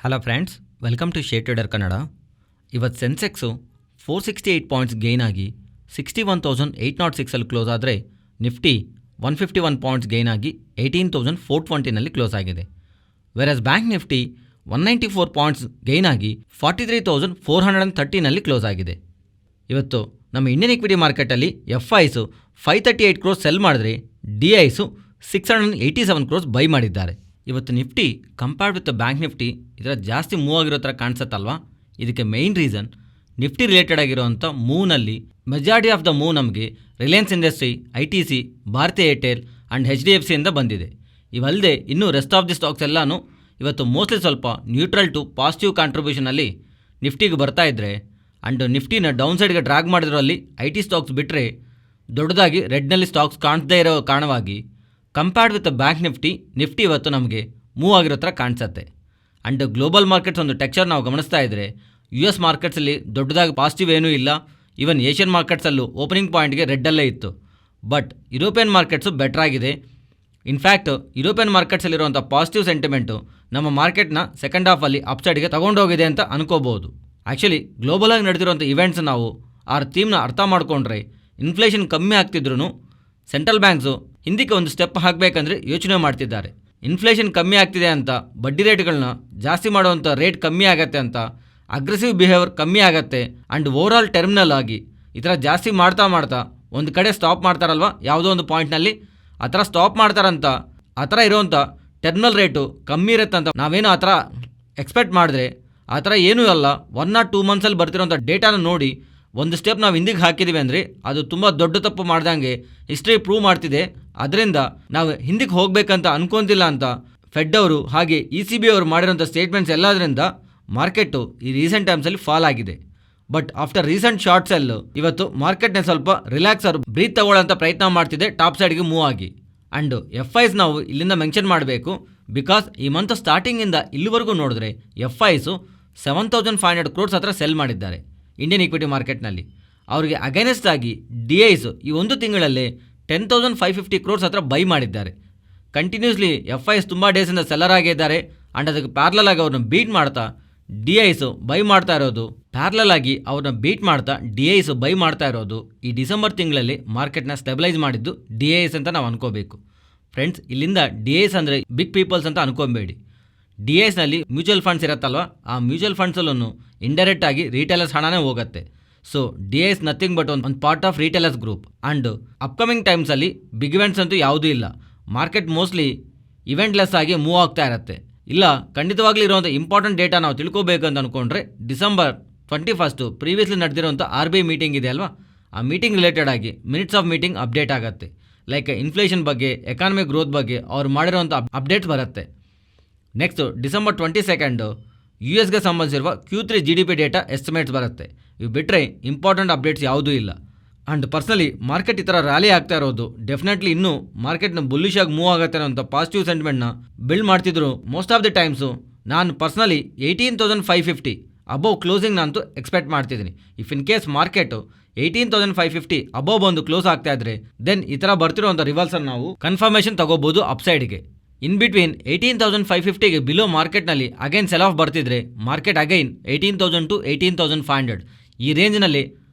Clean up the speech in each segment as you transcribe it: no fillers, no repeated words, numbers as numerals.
Hello friends, welcome to share trader Kannada. ಇವತ್ತು Sensex 468 points gain ಆಗಿ 61,806 close ಆದರೆ Nifty 151 points gain ಆಗಿ 18,420 close ಆಗಿದೆ. Virus bank Nifty 194 points gain ಆಗಿ 43,430 close ಆಗಿದೆ. ಇವತ್ತು ನಮ್ಮ ಇಂಡಿಯನ್ ಇಕ್ವಿಟಿ ಮಾರ್ಕೆಟಲ್ಲಿ FIಸು 538 ಕ್ರೋಸ್ ಸೆಲ್ ಮಾಡಿದ್ರೆ DIಸು 687 ಕ್ರೋಸ್ ಬೈ ಮಾಡಿದ್ದಾರೆ. ಇವತ್ತು Nifty compared with bank Nifty ಇದರ ಜಾಸ್ತಿ ಮೂವ್ ಆಗಿರೋ ಥರ ಕಾಣಿಸುತ್ತಲ್ವಾ? ಇದಕ್ಕೆ ಮೇಯ್ನ್ ರೀಸನ್ ನಿಫ್ಟಿ ರಿಲೇಟೆಡ್ ಆಗಿರೋವಂಥ ಮೂವ್ನಲ್ಲಿ ಮೆಜಾರಿಟಿ ಆಫ್ ದ ಮೂವ್ ನಮಗೆ Reliance Industry, ITC, Bharti Airtel and HDFCಯಿಂದ ಬಂದಿದೆ. ಇವಲ್ಲದೆ ಇನ್ನೂ ರೆಸ್ಟ್ ಆಫ್ ದಿ ಸ್ಟಾಕ್ಸ್ ಎಲ್ಲನೂ ಇವತ್ತು ಮೋಸ್ಟ್ಲಿ ಸ್ವಲ್ಪ ನ್ಯೂಟ್ರಲ್ ಟು ಪಾಸಿಟಿವ್ ಕಾಂಟ್ರಿಬ್ಯೂಷನಲ್ಲಿ ನಿಫ್ಟಿಗೆ ಬರ್ತಾ ಇದ್ದರೆ ಆ್ಯಂಡ್ ನಿಫ್ಟಿನ ಡೌನ್ ಸೈಡ್ಗೆ ಡ್ರ್ಯಾಗ್ ಮಾಡಿದ್ರಲ್ಲಿ IT ಸ್ಟಾಕ್ಸ್ ಬಿಟ್ಟರೆ ದೊಡ್ಡದಾಗಿ ರೆಡ್ನಲ್ಲಿ ಸ್ಟಾಕ್ಸ್ ಕಾಣಿಸದೇ ಇರೋ ಕಾರಣವಾಗಿ ಕಂಪೇರ್ಡ್ ವಿತ್ ಬ್ಯಾಂಕ್ ನಿಫ್ಟಿ ಇವತ್ತು ನಮಗೆ ಮೂವ್ ಆಗಿರೋ ಥರ ಕಾಣಿಸುತ್ತೆ. ಆ್ಯಂಡ್ ಗ್ಲೋಬಲ್ ಮಾರ್ಕೆಟ್ಸ್ ಒಂದು ಟೆಕ್ಸ್ಚರ್ ನಾವು ಗಮನಿಸ್ತಾ ಇದ್ದರೆ US ಮಾರ್ಕೆಟ್ಸಲ್ಲಿ ದೊಡ್ಡದಾಗಿ ಪಾಸಿಟಿವ್ ಏನೂ ಇಲ್ಲ. ಈವನ್ ಏಷ್ಯನ್ ಮಾರ್ಕೆಟ್ಸಲ್ಲೂ ಓಪನಿಂಗ್ ಪಾಯಿಂಟ್ಗೆ ರೆಡ್ಡಲ್ಲೇ ಇತ್ತು. ಬಟ್ ಯುರೋಪಿಯನ್ ಮಾರ್ಕೆಟ್ಸು ಬೆಟರ್ ಆಗಿದೆ. ಇನ್ಫ್ಯಾಕ್ಟ್ ಯುರೋಪಿಯನ್ ಮಾರ್ಕೆಟ್ಸಲ್ಲಿರುವಂಥ ಪಾಸಿಟಿವ್ ಸೆಂಟಿಮೆಂಟು ನಮ್ಮ ಮಾರ್ಕೆಟ್ನ ಸೆಕೆಂಡ್ ಹಾಫಲ್ಲಿ ಅಪ್ಸೈಡ್ಗೆ ತಗೊಂಡೋಗಿದೆ ಅಂತ ಅನ್ಕೋಬೋದು. ಆ್ಯಕ್ಚುಲಿ ಗ್ಲೋಬಲಾಗಿ ನಡೆದಿರುವಂಥ ಇವೆಂಟ್ಸ್ ನಾವು ಆ ಥೀಮ್ನ ಅರ್ಥ ಮಾಡಿಕೊಂಡ್ರೆ ಇನ್ಫ್ಲೇಷನ್ ಕಮ್ಮಿ ಆಗ್ತಿದ್ರೂ ಸೆಂಟ್ರಲ್ ಬ್ಯಾಂಕ್ಸು ಹಿಂದಕ್ಕೆ ಒಂದು ಸ್ಟೆಪ್ ಹಾಕಬೇಕಂದ್ರೆ ಯೋಚನೆ ಮಾಡ್ತಿದ್ದಾರೆ. ಇನ್ಫ್ಲೇಷನ್ ಕಮ್ಮಿ ಆಗ್ತಿದೆ ಅಂತ ಬಡ್ಡಿ ರೇಟ್ಗಳನ್ನ ಜಾಸ್ತಿ ಮಾಡುವಂಥ ರೇಟ್ ಕಮ್ಮಿ ಆಗತ್ತೆ ಅಂತ, ಅಗ್ರೆಸಿವ್ ಬಿಹೇವಿಯರ್ ಕಮ್ಮಿ ಆಗತ್ತೆ ಆ್ಯಂಡ್ ಓವರಾಲ್ ಟರ್ಮಿನಲ್ ಆಗಿ ಈ ಥರ ಜಾಸ್ತಿ ಮಾಡ್ತಾ ಒಂದು ಕಡೆ ಸ್ಟಾಪ್ ಮಾಡ್ತಾರಲ್ವ ಯಾವುದೋ ಒಂದು ಪಾಯಿಂಟ್ನಲ್ಲಿ, ಆ ಥರ ಸ್ಟಾಪ್ ಮಾಡ್ತಾರಂತ ಆ ಥರ ಇರೋವಂಥ ಟರ್ಮಿನಲ್ ರೇಟು ಕಮ್ಮಿ ಇರುತ್ತೆ ಅಂತ ನಾವೇನು ಆ ಥರ ಎಕ್ಸ್ಪೆಕ್ಟ್ ಮಾಡಿದ್ರೆ ಆ ಥರ ಏನೂ ಅಲ್ಲ. 1 or 2 ಮಂತ್ಸಲ್ಲಿ ಬರ್ತಿರೋಂಥ ಡೇಟಾನ ನೋಡಿ ಒಂದು ಸ್ಟೆಪ್ ನಾವು ಹಿಂದಿಗೆ ಹಾಕಿದ್ದೀವಿ ಅಂದರೆ ಅದು ತುಂಬ ದೊಡ್ಡ ತಪ್ಪು ಮಾಡ್ದಂಗೆ ಹಿಸ್ಟ್ರಿ ಪ್ರೂವ್ ಮಾಡ್ತಿದೆ. ಅದರಿಂದ ನಾವು ಹಿಂದಕ್ಕೆ ಹೋಗಬೇಕಂತ ಅನ್ಕೊಂತಿಲ್ಲ ಅಂತ ಫೆಡ್ ಅವರು ಹಾಗೆ ECB ಅವರು ಮಾಡಿರೋಂಥ ಸ್ಟೇಟ್ಮೆಂಟ್ಸ್ ಎಲ್ಲದರಿಂದ ಮಾರ್ಕೆಟು ಈ ರೀಸೆಂಟ್ ಟೈಮ್ಸಲ್ಲಿ ಫಾಲ್ ಆಗಿದೆ. But after recent short cell ಇವತ್ತು ಮಾರ್ಕೆಟ್ನ ಸ್ವಲ್ಪ ರಿಲ್ಯಾಕ್ಸ್ ಅವರು ಬ್ರೀತ್ ತಗೊಳ್ಳೋಂಥ ಪ್ರಯತ್ನ ಮಾಡ್ತಿದೆ ಟಾಪ್ ಸೈಡ್ಗೆ ಮೂವ್ ಆಗಿ. ಆ್ಯಂಡ್ FIs ನಾವು ಇಲ್ಲಿಂದ ಮೆನ್ಷನ್ ಮಾಡಬೇಕು. ಬಿಕಾಸ್ ಈ ಮಂತ್ ಸ್ಟಾರ್ಟಿಂಗಿಂದ ಇಲ್ಲಿವರೆಗೂ ನೋಡಿದ್ರೆ FIಸು 7,500 ಕ್ರೋರ್ಸ್ ಹತ್ರ ಸೆಲ್ ಮಾಡಿದ್ದಾರೆ ಇಂಡಿಯನ್ ಇಕ್ವಿಟಿ ಮಾರ್ಕೆಟ್ನಲ್ಲಿ. ಅವರಿಗೆ ಅಗೇನೆಸ್ಟ್ ಆಗಿ DIಸು ಈ ಒಂದು ತಿಂಗಳಲ್ಲೇ 10,550 ಕ್ರೋರ್ಸ್ ಹತ್ರ ಬೈ ಮಾಡಿದ್ದಾರೆ. ಕಂಟಿನ್ಯೂಸ್ಲಿ FIs ತುಂಬ ಡೇಸಿಂದ ಸೆಲ್ಲರ್ ಆಗಿದ್ದಾರೆ ಆ್ಯಂಡ್ ಅದಕ್ಕೆ ಪ್ಯಾರಲಲ್ ಆಗಿ ಅವ್ರನ್ನ ಬೀಟ್ ಮಾಡ್ತಾ DIಸು ಬೈ ಮಾಡ್ತಾ ಇರೋದು, ಪ್ಯಾರಲಲ್ ಆಗಿ ಅವ್ರನ್ನ ಬೀಟ್ ಮಾಡ್ತಾ DIಸು ಬೈ ಮಾಡ್ತಾ ಇರೋದು ಈ ಡಿಸೆಂಬರ್ ತಿಂಗಳಲ್ಲಿ ಮಾರ್ಕೆಟ್ನ ಸ್ಟೆಬಿಲೈಸ್ ಮಾಡಿದ್ದು DIs ಅಂತ ನಾವು ಅನ್ಕೋಬೇಕು. ಫ್ರೆಂಡ್ಸ್, ಇಲ್ಲಿಂದ DIs ಅಂದರೆ ಬಿಗ್ ಪೀಪಲ್ಸ್ ಅಂತ ಅನ್ಕೊಬೇಡಿ. DIsನಲ್ಲಿ ಮ್ಯೂಚುವಲ್ ಫಂಡ್ಸ್ ಇರುತ್ತಲ್ವ, ಆ ಮ್ಯೂಚುವಲ್ ಫಂಡ್ಸಲ್ಲೂ ಇಂಡೈರೆಕ್ಟ್ ಆಗಿ ರೀಟೇಲರ್ಸ್ ಹಣನೇ ಹೋಗುತ್ತೆ. ಸೊ DIs ನಥಿಂಗ್ ಬಟ್ ಒಂದು part of retailers group. And upcoming ಟೈಮ್ಸಲ್ಲಿ ಬಿಗ್ ಇವೆಂಟ್ಸ್ ಅಂತೂ ಯಾವುದೂ ಇಲ್ಲ. ಮಾರ್ಕೆಟ್ ಮೋಸ್ಟ್ಲಿ ಇವೆಂಟ್ಲೆಸ್ ಆಗಿ ಮೂವ್ ಆಗ್ತಾ ಇರುತ್ತೆ. ಇಲ್ಲ, ಖಂಡಿತವಾಗ್ಲೂ ಇರುವಂಥ ಇಂಪಾರ್ಟೆಂಟ್ ಡೇಟಾ ನಾವು ತಿಳ್ಕೋಬೇಕು ಅಂತ ಅಂದ್ಕೊಂಡ್ರೆ ಡಿಸೆಂಬರ್ 21 ಪ್ರೀವಿಯಸ್ಲಿ ನಡೆದಿರುವಂಥ RBI ಮೀಟಿಂಗ್ ಇದೆ ಅಲ್ವಾ, ಆ ಮೀಟಿಂಗ್ ರಿಲೇಟೆಡ್ ಆಗಿ ಮಿನಿಟ್ಸ್ ಆಫ್ ಮೀಟಿಂಗ್ ಅಪ್ಡೇಟ್ ಆಗುತ್ತೆ. ಲೈಕ್ ಇನ್ಫ್ಲೇಷನ್ ಬಗ್ಗೆ, ಎಕಾನಮಿಕ್ ಗ್ರೋತ್ ಬಗ್ಗೆ ಅವ್ರು ಮಾಡಿರೋಂಥ ಅಪ್ಡೇಟ್ಸ್ ಬರುತ್ತೆ. ನೆಕ್ಸ್ಟ್ ಡಿಸೆಂಬರ್ 22 US ಸಂಬಂಧಿಸಿರುವ Q3 GDP ಡೇಟಾ ಎಸ್ಟಿಮೇಟ್ಸ್ ಬರುತ್ತೆ. ಇವು ಬಿಟ್ಟರೆ ಇಂಪಾರ್ಟೆಂಟ್ ಅಪ್ಡೇಟ್ಸ್ ಯಾವುದೂ ಇಲ್ಲ. ಆ್ಯಂಡ್ ಪರ್ಸ್ನಲಿ ಮಾರ್ಕೆಟ್ ಈ ಥರ ರ್ಯಾಲಿ ಆಗ್ತಾ ಇರೋದು ಡೆಫಿನೆಟ್ಲಿ ಇನ್ನೂ ಮಾರ್ಕೆಟ್ನ ಬುಲ್ಲಿಶ್ ಆಗಿ ಮೂವ್ ಆಗುತ್ತೆ ಅನ್ನೋಂಥ ಪಾಸಿಟಿವ್ ಸೆಂಟಿಮೆಂಟ್ನ ಬಿಲ್ಡ್ ಮಾಡ್ತಿದ್ರು. ಮೋಸ್ಟ್ ಆಫ್ ದಿ ಟೈಮ್ಸು ನಾನು ಪರ್ಸ್ನಲಿ 18,550 ಅಬೋವ್ ಕ್ಲೋಸಿಂಗ್ ನಂತೂ ಎಕ್ಸ್ಪೆಕ್ಟ್ ಮಾಡ್ತಿದ್ದೀನಿ. If in case market 18,550 above ಬಂದು ಕ್ಲೋಸ್ ಆಗ್ತಾ ಇದ್ರೆ ದೆನ್ ಈ ಥರ ಬರ್ತಿರೋಂಥ ರಿವರ್ಸಲ್ ನಾವು ಕನ್ಫರ್ಮೇಷನ್ ತಗೋಬೋದು ಅಪ್ಸೈಡ್ಗೆ. ಇನ್ ಬಿಟ್ವೀನ್ 18,550ಗೆ ಬಿಲೋ ಮಾರ್ಕೆಟ್ನಲ್ಲಿ ಅಗೈನ್ ಸೆಲ್ ಆಫ್ ಬರ್ತಿದ್ರೆ ಮಾರ್ಕೆಟ್ ಅಗೈನ್ 18,000 to 18,500 ಈ ರೇಂಜ್ನಲ್ಲಿ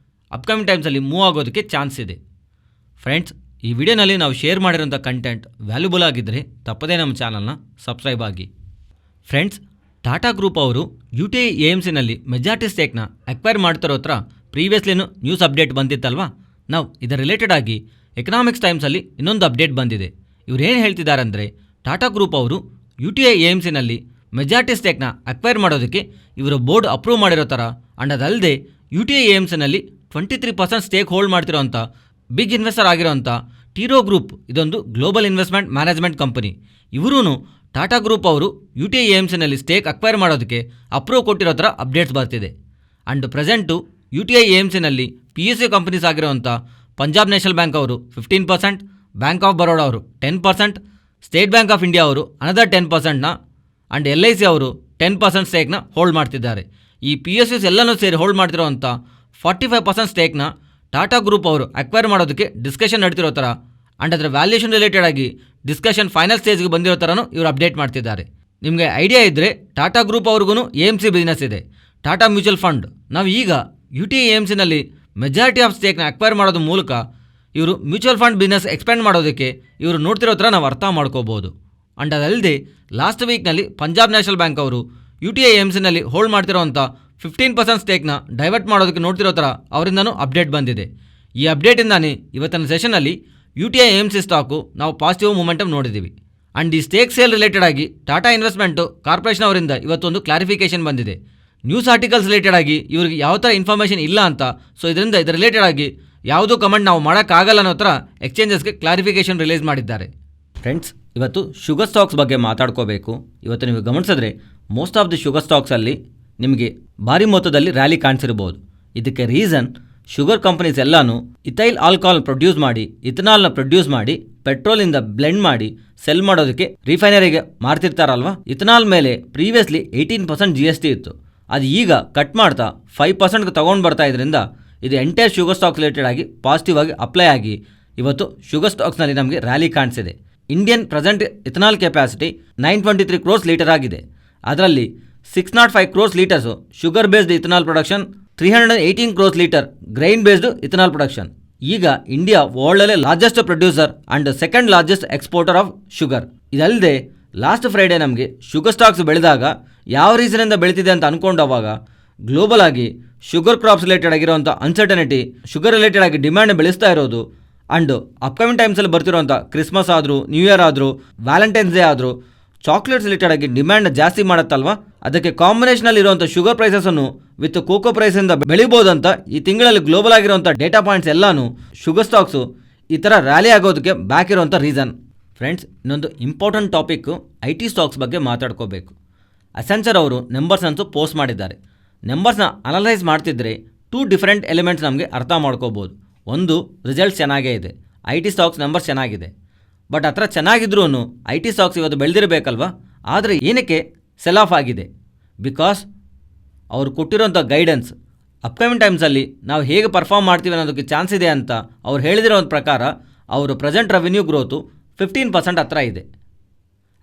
ಅಪ್ಕಮಿಂಗ್ ಟೈಮ್ಸಲ್ಲಿ ಮೂವ್ ಆಗೋದಕ್ಕೆ ಚಾನ್ಸ್ ಇದೆ. ಫ್ರೆಂಡ್ಸ್, ಈ ವಿಡಿಯೋನಲ್ಲಿ ನಾವು ಶೇರ್ ಮಾಡಿರೋಂಥ ಕಂಟೆಂಟ್ ವ್ಯಾಲ್ಯೂಬಲ್ ಆಗಿದ್ದರೆ ತಪ್ಪದೇ ನಮ್ಮ ಚಾನಲ್ನ ಸಬ್ಸ್ಕ್ರೈಬ್ ಆಗಿ. ಫ್ರೆಂಡ್ಸ್, ಟಾಟಾ ಗ್ರೂಪ್ ಅವರು UTI AMCನಲ್ಲಿ ಮೆಜಾರಿಟಿ ಸ್ಟೇಕ್ನ ಅಕ್ವೈರ್ ಮಾಡ್ತಿರೋ ಹತ್ರ ಪ್ರೀವಿಯಸ್ಲಿನೂ ನ್ಯೂಸ್ ಅಪ್ಡೇಟ್ ಬಂದಿತ್ತಲ್ವಾ. ನಾವು ಇದರ ರಿಲೇಟೆಡ್ ಆಗಿ ಎಕನಾಮಿಕ್ಸ್ ಟೈಮ್ಸಲ್ಲಿ ಇನ್ನೊಂದು ಅಪ್ಡೇಟ್ ಬಂದಿದೆ. ಇವ್ರು ಏನು ಹೇಳ್ತಿದ್ದಾರೆ ಅಂದರೆ ಟಾಟಾ ಗ್ರೂಪ್ ಅವರು UTI AMCನಲ್ಲಿ ಮೆಜಾರಿಟಿ ಸ್ಟೇಕ್ನ ಅಕ್ವೈರ್ ಮಾಡೋದಕ್ಕೆ ಇವರ ಬೋರ್ಡ್ ಅಪ್ರೂವ್ ಮಾಡಿರೋ ಥರ, ಆ್ಯಂಡ್ ಅದಲ್ಲದೆ UTI AMCನಲ್ಲಿ 23% ಸ್ಟೇಕ್ ಹೋಲ್ಡ್ ಮಾಡ್ತಿರೋಂಥ ಬಿಗ್ ಇನ್ವೆಸ್ಟರ್ ಆಗಿರೋಂಥ ಟೀರೋ ಗ್ರೂಪ್, ಇದೊಂದು ಗ್ಲೋಬಲ್ ಇನ್ವೆಸ್ಟ್ಮೆಂಟ್ ಮ್ಯಾನೇಜ್ಮೆಂಟ್ ಕಂಪನಿ, ಇವರೂ ಟಾಟಾ ಗ್ರೂಪ್ ಅವರು UTI AMCನಲ್ಲಿ ಸ್ಟೇಕ್ ಅಕ್ವೈರ್ ಮಾಡೋದಕ್ಕೆ ಅಪ್ರೂವ್ ಕೊಟ್ಟಿರೋ ಥರ ಅಪ್ಡೇಟ್ಸ್ ಬರ್ತಿದೆ. ಆ್ಯಂಡ್ ಪ್ರೆಸೆಂಟು UTI AMCನಲ್ಲಿ PSU ಕಂಪನೀಸ್ ಆಗಿರೋಂಥ ಪಂಜಾಬ್ ನ್ಯಾಷನಲ್ ಬ್ಯಾಂಕ್ ಅವರು 15%, ಬ್ಯಾಂಕ್ ಆಫ್ ಬರೋಡಾ ಅವರು 10%, ಸ್ಟೇಟ್ ಬ್ಯಾಂಕ್ ಆಫ್ ಇಂಡಿಯಾ ಅವರು ಅನದರ್ 10%ನ ಆ್ಯಂಡ್ LIC ಅವರು 10% ಸ್ಟೇಕ್ನ ಹೋಲ್ಡ್ ಮಾಡ್ತಿದ್ದಾರೆ. ಈ PSUs ಎಲ್ಲನೂ ಸೇರಿ ಹೋಲ್ಡ್ ಮಾಡ್ತಿರೋವಂಥ 45% ಸ್ಟೇಕ್ನ ಟಾಟಾ ಗ್ರೂಪ್ ಅವರು ಅಕ್ವೈರ್ ಮಾಡೋದಕ್ಕೆ ಡಿಸ್ಕಷನ್ ನಡ್ತಿರೋ ಥರ, ಆ್ಯಂಡ್ ಅದರ ವ್ಯಾಲ್ಯೂಷನ್ ರಿಲೇಟೆಡ್ ಆಗಿ ಡಿಸ್ಕಷನ್ ಫೈನಲ್ ಸ್ಟೇಜ್ಗೆ ಬಂದಿರೋ ಥರನೂ ಇವರು ಅಪ್ಡೇಟ್ ಮಾಡ್ತಿದ್ದಾರೆ. ನಿಮಗೆ ಐಡಿಯಾ ಇದ್ದರೆ ಟಾಟಾ ಗ್ರೂಪ್ ಅವ್ರಿಗೂ AMC ಬಿಸ್ನೆಸ್ ಇದೆ, ಟಾಟಾ ಮ್ಯೂಚುವಲ್ ಫಂಡ್. ನಾವು ಈಗ UTI AMCನಲ್ಲಿ ಮೆಜಾರಿಟಿ ಆಫ್ ಸ್ಟೇಕ್ನ ಅಕ್ವೈರ್ ಮಾಡೋದ್ರ ಮೂಲಕ ಇವರು ಮ್ಯೂಚುವಲ್ ಫಂಡ್ ಬಿಸ್ನೆಸ್ ಎಕ್ಸ್ಪ್ಯಾಂಡ್ ಮಾಡೋದಕ್ಕೆ ಇವರು ನೋಡ್ತಿರೋ ಥರ ನಾವು ಅರ್ಥ ಮಾಡ್ಕೋಬೋದು. ಆ್ಯಂಡ್ ಅದಲ್ಲದೆ ಲಾಸ್ಟ್ ವೀಕ್ನಲ್ಲಿ ಪಂಜಾಬ್ ನ್ಯಾಷನಲ್ ಬ್ಯಾಂಕ್ ಅವರು UTI AMCನಲ್ಲಿ ಹೋಲ್ಡ್ ಮಾಡ್ತಿರೋಂಥ 15% ಸ್ಟೇಕ್ನ ಡೈವರ್ಟ್ ಮಾಡೋದಕ್ಕೆ ನೋಡ್ತಿರೋ ಥರ ಅವರಿಂದನೂ ಅಪ್ಡೇಟ್ ಬಂದಿದೆ. ಈ ಅಪ್ಡೇಟಿಂದಾನೇ ಇವತ್ತಿನ ಸೆಷನಲ್ಲಿ UTI AMC ಸ್ಟಾಕು ನಾವು ಪಾಸಿಟಿವ್ ಮೂಮೆಂಟಮ್ ನೋಡಿದ್ದೀವಿ. ಆ್ಯಂಡ್ ಈ ಸ್ಟೇಕ್ ಸೇಲ್ ರಿಲೇಟೆಡ್ ಆಗಿ ಟಾಟಾ ಇನ್ವೆಸ್ಟ್ಮೆಂಟು ಕಾರ್ಪೊರೇಷನ್ ಅವರಿಂದ ಇವತ್ತೊಂದು ಕ್ಲಾರಿಫಿಕೇಷನ್ ಬಂದಿದೆ. ನ್ಯೂಸ್ ಆರ್ಟಿಕಲ್ಸ್ ರಿಲೇಟೆಡ್ ಆಗಿ ಇವ್ರಿಗೆ ಯಾವ ಥರ ಇನ್ಫಾರ್ಮೇಷನ್ ಇಲ್ಲ ಅಂತ. ಸೊ ಇದರಿಂದ ಇದರ ರಿಲೇಟೆಡ್ ಆಗಿ ಯಾವುದೂ ಕಮೆಂಟ್ ನಾವು ಮಾಡೋಕ್ಕಾಗಲ್ಲ ಅನ್ನೋ ಥರ ಎಕ್ಸ್ಚೇಂಜಸ್ಗೆ ಕ್ಲಾರಿಫಿಕೇಷನ್ ರಿಲೀಸ್ ಮಾಡಿದ್ದಾರೆ. ಫ್ರೆಂಡ್ಸ್, ಇವತ್ತು ಶುಗರ್ ಸ್ಟಾಕ್ಸ್ ಬಗ್ಗೆ ಮಾತಾಡ್ಕೋಬೇಕು. ಇವತ್ತು ನೀವು ಗಮನಿಸಿದ್ರೆ ಮೋಸ್ಟ್ ಆಫ್ ದಿ ಶುಗರ್ ಸ್ಟಾಕ್ಸಲ್ಲಿ ನಿಮಗೆ ಭಾರಿ ಮೊತ್ತದಲ್ಲಿ ರ್ಯಾಲಿ ಕಾಣಿಸಿರ್ಬೋದು. ಇದಕ್ಕೆ ರೀಸನ್ ಶುಗರ್ ಕಂಪನೀಸ್ ಎಲ್ಲನೂ ಇಥೈಲ್ ಆಲ್ಕೋಹಾಲ್ ಪ್ರೊಡ್ಯೂಸ್ ಮಾಡಿ ಇಥನಾಲ್ನ ಪ್ರೊಡ್ಯೂಸ್ ಮಾಡಿ ಪೆಟ್ರೋಲಿಂದ ಬ್ಲೆಂಡ್ ಮಾಡಿ ಸೆಲ್ ಮಾಡೋದಕ್ಕೆ ರಿಫೈನರಿಗೆ ಮಾರ್ತಿರ್ತಾರಲ್ವಾ. ಇಥನಾಲ್ ಮೇಲೆ ಪ್ರೀವಿಯಸ್ಲಿ 18% GST ಇತ್ತು. ಅದು ಈಗ ಕಟ್ ಮಾಡ್ತಾ 5%ಗೆ ತೊಗೊಂಡು ಬರ್ತಾ ಇದರಿಂದ ಇದು ಎಂಟೈರ್ ಶುಗರ್ ಸ್ಟಾಕ್ಸ್ ರಿಲೇಟೆಡ್ ಆಗಿ ಪಾಸಿಟಿವ್ ಆಗಿ ಅಪ್ಲೈ ಆಗಿ ಇವತ್ತು ಶುಗರ್ ಸ್ಟಾಕ್ಸ್ನಲ್ಲಿ ನಮಗೆ ರ್ಯಾಲಿ ಕಾಣಿಸಿದೆ. Indian present ethanol capacity 923 crores litre ಆಗಿದೆ. ಅದರಲ್ಲಿ 605 crores litres sugar based ethanol production, 318 crores litre grain based ethanol production. ಈಗ ಇಂಡಿಯಾ ವರ್ಲ್ಡಲ್ಲೇ largest producer and second largest exporter of sugar. ಇದಲ್ಲದೆ ಲಾಸ್ಟ್ ಫ್ರೈಡೇ ನಮಗೆ sugar stocks ಬೆಳೆದಾಗ ಯಾವ ರೀಸನಿಂದ ಬೆಳೀತಿದೆ ಅಂತ ಅಂದ್ಕೊಂಡವಾಗ ಗ್ಲೋಬಲ್ ಆಗಿ ಶುಗರ್ ಕ್ರಾಪ್ಸ್ ರಿಲೇಟೆಡ್ ಆಗಿರೋಂಥ ಅನ್ಸರ್ಟನಿಟಿ, ಶುಗರ್ ರಿಲೇಟೆಡ್ ಆಗಿ ಡಿಮ್ಯಾಂಡ್ ಬೆಳೆಸ್ತಾ ಇರೋದು ಆ್ಯಂಡ್ ಅಪ್ಕಮಿಂಗ್ ಟೈಮ್ಸಲ್ಲಿ ಬರ್ತಿರೋಂಥ ಕ್ರಿಸ್ಮಸ್ ಆದರೂ, ನ್ಯೂ ಇಯರ್ ಆದರೂ, ವ್ಯಾಲೆಂಟೈನ್ಸ್ ಡೇ ಆದರೂ ಚಾಕ್ಲೇಟ್ಸ್ ರಿಲೇಟೆಡ್ ಆಗಿ ಡಿಮ್ಯಾಂಡ್ ಜಾಸ್ತಿ ಮಾಡುತ್ತಲ್ವ. ಅದಕ್ಕೆ ಕಾಂಬಿನೇಷನಲ್ಲಿ ಇರುವಂಥ ಶುಗರ್ ಪ್ರೈಸಸನ್ನು ವಿತ್ ಕೋಕೋ ಪ್ರೈಸಿಂದ ಬೆಳಿಬೋದಂತ ಈ ತಿಂಗಳಲ್ಲಿ ಗ್ಲೋಬಲ್ ಆಗಿರುವಂಥ ಡೇಟಾ ಪಾಯಿಂಟ್ಸ್ ಎಲ್ಲನೂ ಶುಗರ್ ಸ್ಟಾಕ್ಸು ಈ ಥರ ರ್ಯಾಲಿ ಆಗೋದಕ್ಕೆ ಬ್ಯಾಕ್ ಇರೋಂಥ ರೀಸನ್. ಫ್ರೆಂಡ್ಸ್, ಇನ್ನೊಂದು ಇಂಪಾರ್ಟೆಂಟ್ ಟಾಪಿಕ್ಕು IT ಸ್ಟಾಕ್ಸ್ ಬಗ್ಗೆ ಮಾತಾಡ್ಕೋಬೇಕು. ಅಸೆನ್ಚರ್ ಅವರು ನಂಬರ್ಸನ್ನು ಪೋಸ್ಟ್ ಮಾಡಿದ್ದಾರೆ. ನಂಬರ್ಸ್ನ ಅನಲೈಸ್ ಮಾಡ್ತಿದ್ರೆ 2 ಡಿಫರೆಂಟ್ ಎಲಿಮೆಂಟ್ಸ್ ನಮಗೆ ಅರ್ಥ ಮಾಡ್ಕೋಬೋದು. ಒಂದು, ರಿಸಲ್ಟ್ಸ್ ಚೆನ್ನಾಗೇ ಇದೆ, IT ಸ್ಟಾಕ್ಸ್ ನಂಬರ್ಸ್ ಚೆನ್ನಾಗಿದೆ. ಬಟ್ ಆ ಥರ ಚೆನ್ನಾಗಿದ್ರೂ IT ಸ್ಟಾಕ್ಸ್ ಇವತ್ತು ಬೆಳೆದಿರಬೇಕಲ್ವ. ಆದರೆ ಏನಕ್ಕೆ ಸೆಲ್ ಆಫ್ ಆಗಿದೆ? ಬಿಕಾಸ್ ಅವರು ಕೊಟ್ಟಿರೋಂಥ ಗೈಡೆನ್ಸ್ ಅಪ್ಕಮಿಂಗ್ ಟೈಮ್ಸಲ್ಲಿ ನಾವು ಹೇಗೆ ಪರ್ಫಾರ್ಮ್ ಮಾಡ್ತೀವಿ ಅನ್ನೋದಕ್ಕೆ ಚಾನ್ಸ್ ಇದೆ ಅಂತ ಅವ್ರು ಹೇಳಿದಿರೋ ಪ್ರಕಾರ ಅವರು ಪ್ರೆಸೆಂಟ್ ರೆವಿನ್ಯೂ ಗ್ರೋತು 15% ಹತ್ರ ಇದೆ.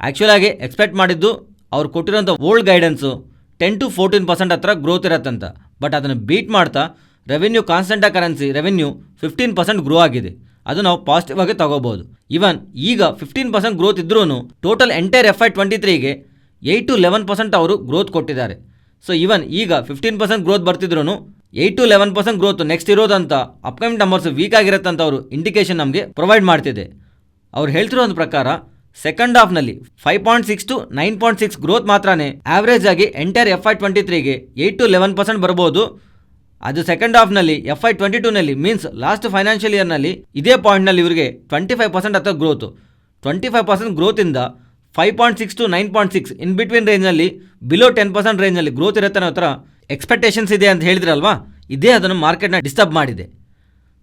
ಆ್ಯಕ್ಚುಲಾಗಿ ಎಕ್ಸ್ಪೆಕ್ಟ್ ಮಾಡಿದ್ದು ಅವ್ರು ಕೊಟ್ಟಿರೋಂಥ ಓಲ್ಡ್ ಗೈಡೆನ್ಸು 10 to 14% ಹತ್ರ ಗ್ರೋತ್ ಇರತ್ತಂತ. ಬಟ್ ಅದನ್ನು ಬೀಟ್ ಮಾಡ್ತಾ revenue constant currency revenue 15% grow ಆಗಿದೆ. ಅದು ನಾವು ಪಾಸಿಟಿವ್ ಆಗಿ ತಗೋಬೋದು. ಈವನ್ ಈಗ 15% ಗ್ರೋತ್ ಇದ್ರೂ ಟೋಟಲ್ ಎಂಟೈರ್ FY23ಗೆ 8 to 11% ಅವರು ಗ್ರೋತ್ ಕೊಟ್ಟಿದ್ದಾರೆ. ಸೊ ಈವನ್ ಈಗ 15% ಗ್ರೋತ್ ಬರ್ತಿದ್ರು 8 to 11% ಗ್ರೋತ್ ನೆಕ್ಸ್ಟ್ ಇರೋದಂತ ಅಪ್ಕಮಿಂಗ್ ನಂಬರ್ಸ್ ವೀಕ್ ಆಗಿರತ್ತಂತ ಅವರು ಇಂಡಿಕೇಶನ್ ನಮಗೆ ಪ್ರೊವೈಡ್ ಮಾಡ್ತಿದೆ. ಅವ್ರು ಹೇಳ್ತಿರೋದ್ರ ಪ್ರಕಾರ ಸೆಕೆಂಡ್ ಹಾಫ್ನಲ್ಲಿ 5.6 to 9.6 ಗ್ರೋತ್ ಮಾತ್ರನೇ ಆವ್ರೇಜ್ ಆಗಿ ಎಂಟೈರ್ FY23ಗೆ 8 to 11% ಬರ್ಬೋದು. ಅದು ಸೆಕೆಂಡ್ ಹಾಫ್ನಲ್ಲಿ FY22ನಲ್ಲಿ ಮೀನ್ಸ್ ಲಾಸ್ಟ್ ಫೈನಾನ್ಷಿಯಲ್ ಇಯರ್ನಲ್ಲಿ ಇದೇ ಪಾಯಿಂಟ್ನಲ್ಲಿ ಇವರಿಗೆ 25% ಹತ್ರ ಗ್ರೋತು. 25% ಗ್ರೋತಿಂದ 5.6 to 9.6 ಇನ್ ಬಿಟ್ವೀನ್ ರೇಂಜ್ನಲ್ಲಿ ಬಿಲೋ 10% ರೇಂಜ್ನಲ್ಲಿ ಗ್ರೋತ್ ಇರುತ್ತೆ ಅನ್ನೋ ಥರ ಎಕ್ಸ್ಪೆಕ್ಟೇಷನ್ಸ್ ಇದೆ ಅಂತ ಹೇಳಿದ್ರಲ್ವಾ. ಇದೇ ಅದನ್ನು ಮಾರ್ಕೆಟ್ನ ಡಿಸ್ಟರ್ಬ್ ಮಾಡಿದೆ.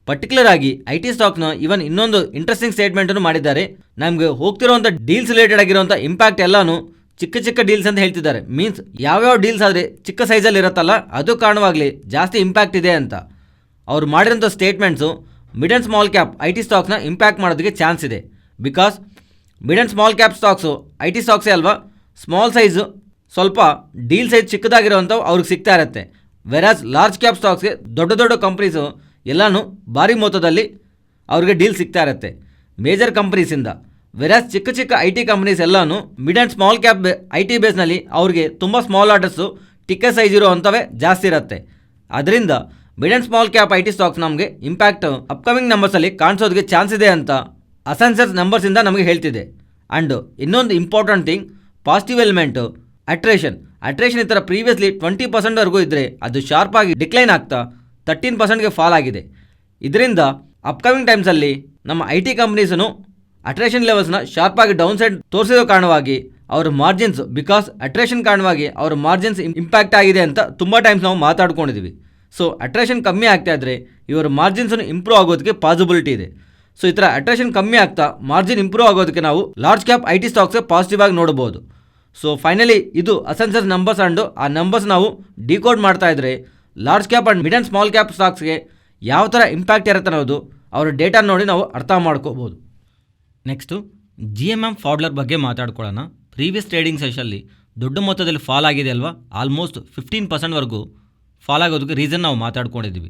ಪರ್ಟಿಕ್ಯುಲರ್ ಆಗಿ IT ಸ್ಟಾಕ್ನ ಇವನ್ ಇನ್ನೊಂದು ಇಂಟ್ರೆಸ್ಟಿಂಗ್ ಸ್ಟೇಟ್ಮೆಂಟನ್ನು ಮಾಡಿದ್ದಾರೆ. ನಮಗೆ ಹೋಗ್ತಿರೋಂಥ ಡೀಲ್ಸ್ ರಿಲೇಟೆಡ್ ಆಗಿರೋಂಥ ಇಂಪ್ಯಾಕ್ಟ್ ಎಲ್ಲನೂ ಚಿಕ್ಕ ಚಿಕ್ಕ ಡೀಲ್ಸ್ ಅಂತ ಹೇಳ್ತಿದ್ದಾರೆ. ಮೀನ್ಸ್ ಯಾವ್ಯಾವ ಡೀಲ್ಸ್ ಆದರೆ ಚಿಕ್ಕ ಸೈಜಲ್ಲಿ ಇರುತ್ತಲ್ಲ ಅದು ಕಾರಣವಾಗಲಿ ಜಾಸ್ತಿ ಇಂಪ್ಯಾಕ್ಟ್ ಇದೆ ಅಂತ ಅವ್ರು ಮಾಡಿರೋಂಥ statements mid and small cap IT ಸ್ಟಾಕ್ಸ್ನ ಇಂಪ್ಯಾಕ್ಟ್ ಮಾಡೋದಕ್ಕೆ ಚಾನ್ಸ್ ಇದೆ. Because mid and small cap stocks IT ಸ್ಟಾಕ್ಸೇ ಅಲ್ವಾ, ಸ್ಮಾಲ್ ಸೈಜು ಸ್ವಲ್ಪ ಡೀಲ್ ಸೈಜ್ ಚಿಕ್ಕದಾಗಿರೋವಂಥವು ಅವ್ರಿಗೆ ಸಿಗ್ತಾ ಇರುತ್ತೆ. ವೆರಾಸ್ ಲಾರ್ಜ್ ಕ್ಯಾಪ್ ಸ್ಟಾಕ್ಸ್ಗೆ ದೊಡ್ಡ ದೊಡ್ಡ ಕಂಪ್ನೀಸು ಎಲ್ಲನೂ ಭಾರಿ ಮೊತ್ತದಲ್ಲಿ ಅವ್ರಿಗೆ ಡೀಲ್ ಸಿಗ್ತಾ ಇರುತ್ತೆ ಮೇಜರ್ ಕಂಪ್ನೀಸಿಂದ. ವೆರಾಸ್ ಚಿಕ್ಕ ಚಿಕ್ಕ IT ಕಂಪ್ನೀಸ್ ಎಲ್ಲನೂ mid and small cap IT ಬೇಸ್ನಲ್ಲಿ ಅವ್ರಿಗೆ ತುಂಬ ಸ್ಮಾಲ್ ಆರ್ಡರ್ಸು ಟಿಕೆಟ್ ಸೈಜ್ ಇರೋ ಅಂಥವೇ ಜಾಸ್ತಿ ಇರುತ್ತೆ. ಅದರಿಂದ mid and small cap IT stocks ನಮಗೆ ಇಂಪ್ಯಾಕ್ಟ್ ಅಪ್ಕಮಿಂಗ್ ನಂಬರ್ಸಲ್ಲಿ ಕಾಣಿಸೋದಕ್ಕೆ ಚಾನ್ಸ್ ಇದೆ ಅಂತ ಅಸೆನ್ಸರ್ಸ್ ನಂಬರ್ಸಿಂದ ನಮಗೆ ಹೇಳ್ತಿದೆ. ಆ್ಯಂಡ್ ಇನ್ನೊಂದು ಇಂಪಾರ್ಟೆಂಟ್ ಥಿಂಗ್, ಪಾಸಿಟಿವ್ ಎಲಿಮೆಂಟು ಅಟ್ರೇಷನ್ ಈ ಥರ ಪ್ರೀವಿಯಸ್ಲಿ 20%ವರೆಗೂ ಇದ್ದರೆ ಅದು ಶಾರ್ಪಾಗಿ ಡಿಕ್ಲೈನ್ ಆಗ್ತಾ 13%ಗೆ ಫಾಲ್ ಆಗಿದೆ. ಇದರಿಂದ ಅಪ್ಕಮಿಂಗ್ ಟೈಮ್ಸಲ್ಲಿ ನಮ್ಮ IT ಕಂಪ್ನೀಸನ್ನು ಅಟ್ರೇಷನ್ ಲೆವೆಲ್ಸ್ನ ಶಾರ್ಪಾಗಿ ಡೌನ್ ಸೈಡ್ ತೋರಿಸಿರೋ ಕಾರಣವಾಗಿ ಅವ್ರ ಮಾರ್ಜಿನ್ಸ್, ಬಿಕಾಸ್ ಅಟ್ರೇಷನ್ ಕಾರಣವಾಗಿ ಅವ್ರ ಮಾರ್ಜಿನ್ಸ್ ಇಂಪ್ಯಾಕ್ಟ್ ಆಗಿದೆ ಅಂತ ತುಂಬ ಟೈಮ್ಸ್ ನಾವು ಮಾತಾಡ್ಕೊಂಡಿದ್ದೀವಿ. ಸೊ ಅಟ್ರೇಷನ್ ಕಮ್ಮಿ ಆಗ್ತಾ ಇದ್ದರೆ ಇವರ ಮಾರ್ಜಿನ್ಸನ್ನು ಇಂಪ್ರೂವ್ ಆಗೋದಕ್ಕೆ ಪಾಸಿಬಿಲಿಟಿ ಇದೆ. ಸೊ ಈ ಥರ ಅಟ್ರೇಷನ್ ಕಮ್ಮಿ ಆಗ್ತಾ ಮಾರ್ಜಿನ್ ಇಂಪ್ರೂವ್ ಆಗೋದಕ್ಕೆ ನಾವು ಲಾರ್ಜ್ ಕ್ಯಾಪ್ IT ಸ್ಟಾಕ್ಸೇ ಪಾಸಿಟಿವ್ ಆಗಿ ನೋಡ್ಬೋದು. ಸೊ ಫೈನಲಿ ಇದು ಅಸೆನ್ಸರ್ಸ್ ನಂಬರ್ಸ್ ಆ್ಯಂಡ್ ಆ ನಂಬರ್ಸ್ ನಾವು ಡಿಕೋಡ್ ಮಾಡ್ತಾ ಇದ್ದರೆ large cap and mid and small cap ಸ್ಟಾಕ್ಸ್ಗೆ ಯಾವ ಥರ ಇಂಪ್ಯಾಕ್ಟ್ ಇರುತ್ತೆ ಅನ್ನೋದು ಅವರ ಡೇಟಾ ನೋಡಿ ನಾವು ಅರ್ಥ ಮಾಡ್ಕೋಬೋದು. ನೆಕ್ಸ್ಟು GMM ಫಾಡ್ಲರ್ ಬಗ್ಗೆ ಮಾತಾಡ್ಕೊಳ್ಳೋಣ. ಪ್ರೀವಿಯಸ್ ಟ್ರೇಡಿಂಗ್ ಸೆಷನಲ್ಲಿ ದೊಡ್ಡ ಮೊತ್ತದಲ್ಲಿ ಫಾಲ್ ಆಗಿದೆ ಅಲ್ವಾ, ಆಲ್ಮೋಸ್ಟ್ 15% ಫಾಲ್ ಆಗೋದಕ್ಕೆ ರೀಸನ್ ನಾವು ಮಾತಾಡ್ಕೊಂಡಿದ್ದೀವಿ.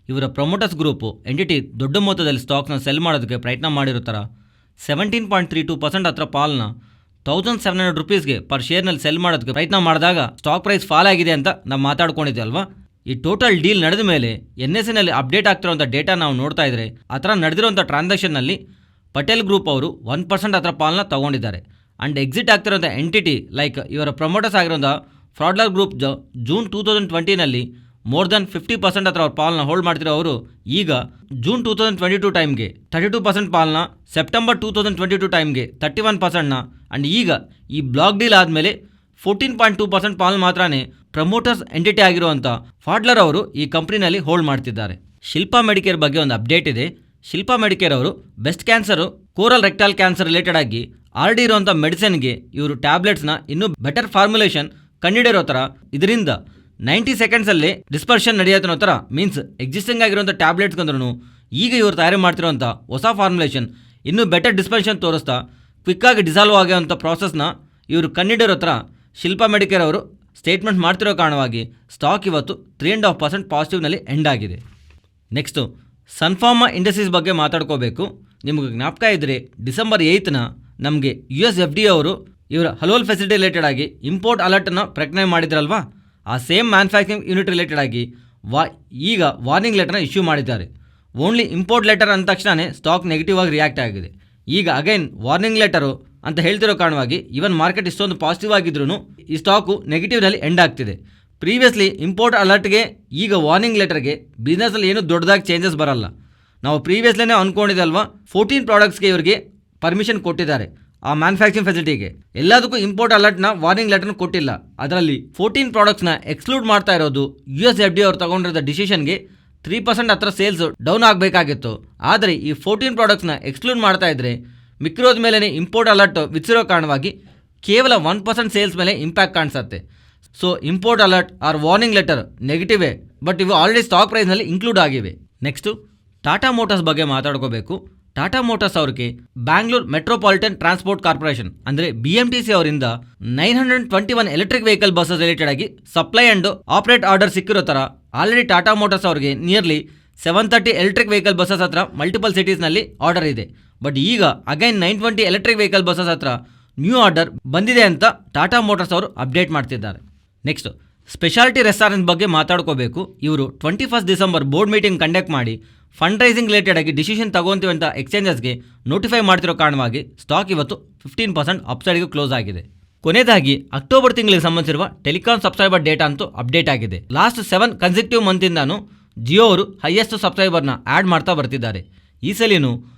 ಇವರ ಪ್ರಮೋಟರ್ಸ್ ಗ್ರೂಪು ಎಂಟಿಟಿ ದೊಡ್ಡ ಮೊತ್ತದಲ್ಲಿ ಸ್ಟಾಕ್ನ ಸೆಲ್ ಮಾಡೋದಕ್ಕೆ ಪ್ರಯತ್ನ ಮಾಡಿರೋ ಥರ 17.32% ಹತ್ರ ಪಾಲ್ನ ₹1,700 ಪರ್ ಶೇರ್ನಲ್ಲಿ ಸೆಲ್ ಮಾಡೋದಕ್ಕೆ ಪ್ರಯತ್ನ ಮಾಡಿದಾಗ ಸ್ಟಾಕ್ ಪ್ರೈಸ್ ಫಾಲ್ ಆಗಿದೆ ಅಂತ ನಾವು ಮಾತಾಡ್ಕೊಂಡಿದ್ದೆ ಅಲ್ವಾ. ಈ ಟೋಟಲ್ ಡೀಲ್ ನಡೆದ ಮೇಲೆ NSEನಲ್ಲಿ ಅಪ್ಡೇಟ್ ಆಗ್ತಿರೋಂಥ ಡೇಟಾ ನಾವು ನೋಡ್ತಾ ಇದ್ರೆ ಆ ಥರ ನಡೆದಿರೋಂಥ ಟ್ರಾನ್ಸಾಕ್ಷನ್ನಲ್ಲಿ ಪಟೇಲ್ ಗ್ರೂಪ್ ಅವರು 1% ಹತ್ರ ಪಾಲ್ನ ತೊಗೊಂಡಿದ್ದಾರೆ. ಆ್ಯಂಡ್ ಎಕ್ಸಿಟ್ ಆಗ್ತಿರೋಂಥ ಎಂಟಿಟಿ ಲೈಕ್ ಇವರ ಪ್ರಮೋಟರ್ಸ್ ಆಗಿರೋಂಥ ಫ್ರಾಡ್ಲರ್ ಗ್ರೂಪ್ ಜೂನ್ 2020ನಲ್ಲಿ ಮೋರ್ ದೆನ್ 50% ಹತ್ರ ಅವ್ರ ಪಾಲ್ನ ಹೋಲ್ಡ್ ಮಾಡ್ತಿರೋ ಅವರು ಈಗ ಜೂನ್ 2022 ಟೈಮ್ಗೆ 32% ಪಾಲ್ನ, ಸೆಪ್ಟೆಂಬರ್ 2022 ಟೈಮ್ಗೆ 31%ನ, ಆ್ಯಂಡ್ ಈಗ ಈ ಬ್ಲಾಕ್ ಡೀಲ್ ಆದಮೇಲೆ 14.2% ಪಾಲ್ ಮಾತ್ರನೇ ಪ್ರಮೋಟರ್ಸ್ ಎಂಟಿಟಿ ಆಗಿರುವಂಥ ಫ್ರಾಡ್ಲರ್ ಅವರು ಈ ಕಂಪ್ನಿನಲ್ಲಿ ಹೋಲ್ಡ್ ಮಾಡ್ತಿದ್ದಾರೆ. ಶಿಲ್ಪಾ ಮೆಡಿಕೇರ್ ಬಗ್ಗೆ ಒಂದು ಅಪ್ಡೇಟ್ ಇದೆ. ಶಿಲ್ಪಾ ಮೆಡಿಕೇರ್ ಅವರು breast cancer, coral rectal cancer related ಆಗಿ ಆಲ್ರೆಡಿ ಇರುವಂಥ ಮೆಡಿಸಿನ್ಗೆ ಇವರು ಟ್ಯಾಬ್ಲೆಟ್ಸ್ನ ಇನ್ನೂ ಬೆಟರ್ ಫಾರ್ಮುಲೇಷನ್ ಕಂಡಿಡಿರೋ ಥರ ಇದರಿಂದ 90 ಸೆಕೆಂಡ್ಸಲ್ಲಿ ಡಿಸ್ಪರ್ಷನ್ ನಡೆಯೋತನೋ ಥರ ಮೀನ್ಸ್ ಎಕ್ಸಿಸ್ಟಿಂಗ್ ಆಗಿರುವಂಥ ಟ್ಯಾಬ್ಲೆಟ್ಸ್ಗಂದ್ರೂ ಈಗ ಇವರು ತಯಾರು ಮಾಡ್ತಿರೋಂಥ ಹೊಸ ಫಾರ್ಮುಲೇಷನ್ ಇನ್ನೂ ಬೆಟರ್ ಡಿಸ್ಪರ್ಷನ್ ತೋರಿಸ್ತಾ ಕ್ವಿಕ್ಕಾಗಿ ಡಿಸಾಲ್ವ್ ಆಗೋವಂಥ ಪ್ರಾಸೆಸ್ನ ಇವರು ಕಂಡಿಡಿರೋ ಥರ ಶಿಲ್ಪಾ ಮೆಡಿಕೇರ್ ಅವರು ಸ್ಟೇಟ್ಮೆಂಟ್ ಮಾಡ್ತಿರೋ ಕಾರಣವಾಗಿ ಸ್ಟಾಕ್ ಇವತ್ತು 3.5% ಪಾಸಿಟಿವ್ನಲ್ಲಿ ಎಂಡ್ ಆಗಿದೆ. ನೆಕ್ಸ್ಟು ಸನ್ಫಾರ್ಮಾ ಇಂಡಸ್ಟ್ರೀಸ್ ಬಗ್ಗೆ ಮಾತಾಡ್ಕೋಬೇಕು. ನಿಮಗೆ ಜ್ಞಾಪಕ ಇದ್ದರೆ ಡಿಸೆಂಬರ್ 8ನ ನಮಗೆ US FDA ಅವರು ಇವರ ಹಲೋಲ್ ಫೆಸಿಲಿಟಿ ರಿಲೇಟೆಡ್ ಆಗಿ ಇಂಪೋರ್ಟ್ ಅಲರ್ಟನ್ನು ಪ್ರಕಟಣೆ ಮಾಡಿದ್ರಲ್ವಾ, ಆ ಸೇಮ್ ಮ್ಯಾನುಫ್ಯಾಕ್ಚರಿಂಗ್ ಯೂನಿಟ್ ರಿಲೇಟೆಡ್ ಆಗಿ ಈಗ ವಾರ್ನಿಂಗ್ ಲೆಟರ್ನ ಇಶ್ಯೂ ಮಾಡಿದ್ದಾರೆ. ಓನ್ಲಿ ಇಂಪೋರ್ಟ್ ಲೆಟರ್ ಅಂದ ತಕ್ಷಣವೇ ಸ್ಟಾಕ್ ನೆಗೆಟಿವ್ ಆಗಿ ರಿಯಾಕ್ಟ್ ಆಗಿದೆ. ಈಗ ಅಗೈನ್ ವಾರ್ನಿಂಗ್ ಲೆಟರು ಅಂತ ಹೇಳ್ತಿರೋ ಕಾರಣವಾಗಿ ಇವನ್ ಮಾರ್ಕೆಟ್ ಇಷ್ಟೊಂದು ಪಾಸಿಟಿವ್ ಆಗಿದ್ರೂ ಈ ಸ್ಟಾಕು ನೆಗೆಟಿವ್ನಲ್ಲಿ ಎಂಡ್ ಆಗ್ತಿದೆ. ಪ್ರೀವಿಯಸ್ಲಿ ಇಂಪೋರ್ಟ್ ಅಲರ್ಟ್ಗೆ ಈಗ ವಾರ್ನಿಂಗ್ ಲೆಟರ್ಗೆ ಬಿಸ್ನೆಸ್ಸಲ್ಲಿ ಏನೂ ದೊಡ್ಡದಾಗಿ ಚೇಂಜಸ್ ಬರಲ್ಲ. ನಾವು ಪ್ರೀವಿಯಸ್ಲಿನೇ ಅಂದ್ಕೊಂಡಿದ್ದೆ ಅಲ್ವಾ, 14 ಪ್ರಾಡಕ್ಟ್ಸ್ಗೆ ಇವರಿಗೆ ಪರ್ಮಿಷನ್ ಕೊಟ್ಟಿದ್ದಾರೆ ಆ ಮ್ಯಾನುಫ್ಯಾಕ್ಚರಿಂಗ್ ಫೆಸಿಲಿಟಿಗೆ. ಎಲ್ಲದಕ್ಕೂ ಇಂಪೋರ್ಟ್ ಅಲರ್ಟ್ನ ವಾರ್ನಿಂಗ್ ಲೆಟರ್ನ ಕೊಟ್ಟಿಲ್ಲ. ಅದರಲ್ಲಿ 14 ಪ್ರಾಡಕ್ಟ್ಸ್ನ ಎಕ್ಸ್ಕ್ಲೂಡ್ ಮಾಡ್ತಾ ಇರೋದು US FDA ಅವರು ತಗೊಂಡಿರೋ ಡಿಸಿಷನ್ಗೆ 3% ಹತ್ರ ಸೇಲ್ಸ್ ಡೌನ್ ಆಗಬೇಕಾಗಿತ್ತು. ಆದರೆ ಈ 14 ಪ್ರಾಡಕ್ಟ್ಸ್ನ ಎಕ್ಸ್ಕ್ಲೂಡ್ ಮಾಡ್ತಾ ಇದ್ರೆ ಮಿಕ್ಕಿರೋದ ಮೇಲೇ ಇಂಪೋರ್ಟ್ ಅಲರ್ಟ್ ವಿಧಿಸಿರೋ ಕಾರಣವಾಗಿ ಕೇವಲ 1% ಸೇಲ್ಸ್ ಮೇಲೆ ಇಂಪ್ಯಾಕ್ಟ್ ಕಾಣಿಸುತ್ತೆ. So import alert or warning letter ನೆಗೆಟಿವೇ, ಬಟ್ ಇವು ಆಲ್ರೆಡಿ ಸ್ಟಾಕ್ ಪ್ರೈಸ್ನಲ್ಲಿ ಇನ್ಕ್ಲೂಡ್ ಆಗಿವೆ. ನೆಕ್ಸ್ಟು ಟಾಟಾ ಮೋಟರ್ಸ್ ಬಗ್ಗೆ ಮಾತಾಡ್ಕೋಬೇಕು. ಟಾಟಾ ಮೋಟರ್ಸ್ ಅವ್ರಿಗೆ ಬ್ಯಾಂಗ್ಳೂರ್ ಮೆಟ್ರೋಪಾಲಿಟನ್ ಟ್ರಾನ್ಸ್ಪೋರ್ಟ್ ಕಾರ್ಪೊರೇಷನ್ ಅಂದರೆ BMTC ಅವರಿಂದ 921 ಎಲೆಕ್ಟ್ರಿಕ್ ವೆಹಿಕಲ್ ಬಸ್ಸಸ್ ರಿಲೇಟೆಡ್ ಆಗಿ ಸಪ್ಲೈ ಆ್ಯಂಡ್ ಆಪರೇಟ್ ಆರ್ಡರ್ ಸಿಕ್ಕಿರೋ ಥರ ಆಲ್ರೆಡಿ ಟಾಟಾ ಮೋಟರ್ಸ್ ಅವ್ರಿಗೆ ನಿಯರ್ಲಿ 730 ಎಲೆಕ್ಟ್ರಿಕ್ ವೆಹಿಕಲ್ ಬಸ್ಸಸ್ ಹತ್ರ ಮಲ್ಟಿಪಲ್ ಸಿಟೀಸ್ನಲ್ಲಿ ಆರ್ಡರ್ ಇದೆ. ಬಟ್ ಈಗ ಅಗೈನ್ 920 ಎಲೆಕ್ಟ್ರಿಕ್ ವೆಹಿಕಲ್ ಬಸ್ಸಸ್ ಹತ್ರ ನ್ಯೂ ಆರ್ಡರ್ ಬಂದಿದೆ ಅಂತ ಟಾಟಾ ಮೋಟರ್ಸ್ ಅವರು ಅಪ್ಡೇಟ್ ಮಾಡ್ತಿದ್ದಾರೆ. ನೆಕ್ಸ್ಟ್ ಸ್ಪೆಷಾಲಿಟಿ ರೆಸ್ಟಾರೆಂಟ್ ಬಗ್ಗೆ ಮಾತಾಡ್ಕೋಬೇಕು. ಇವರು 21 ಡಿಸೆಂಬರ್ ಬೋರ್ಡ್ ಮೀಟಿಂಗ್ ಕಂಡಕ್ಟ್ ಮಾಡಿ ಫಂಡ್ ರೈಸಿಂಗ್ ರಿಲೇಟೆಡ್ ಆಗಿ ಡಿಸಿಷನ್ ತಗೊಂತೀವಿ ಅಂತ ಎಕ್ಸ್ಚೇಂಜಸ್ಗೆ ನೋಟಿಫೈ ಮಾಡ್ತಿರೋ ಕಾರಣವಾಗಿ ಸ್ಟಾಕ್ ಇವತ್ತು 15% ಅಪ್ಸೈಡ್ಗೆ ಕ್ಲೋಸ್ ಆಗಿದೆ. ಕೊನೆಯದಾಗಿ ಅಕ್ಟೋಬರ್ ತಿಂಗಳಿಗೆ ಸಂಬಂಧಿಸಿರುವ ಟೆಲಿಕಾಂ ಸಬ್ಸ್ಕ್ರೈಬರ್ ಡೇಟಾ ಅಂತೂ ಅಪ್ಡೇಟ್ ಆಗಿದೆ. ಲಾಸ್ಟ್ 7 ಕನ್ಸಿಕ್ಯೂಟಿವ್ ಮಂತಿಂದಾನು ಜಿಯೋ ಅವರು ಹೈಯೆಸ್ಟ್ ಸಬ್ಸ್ಕ್ರೈಬರ್ನ ಆ್ಯಡ್ ಮಾಡ್ತಾ ಬರ್ತಿದ್ದಾರೆ. ಈ ಸಲಿನೂ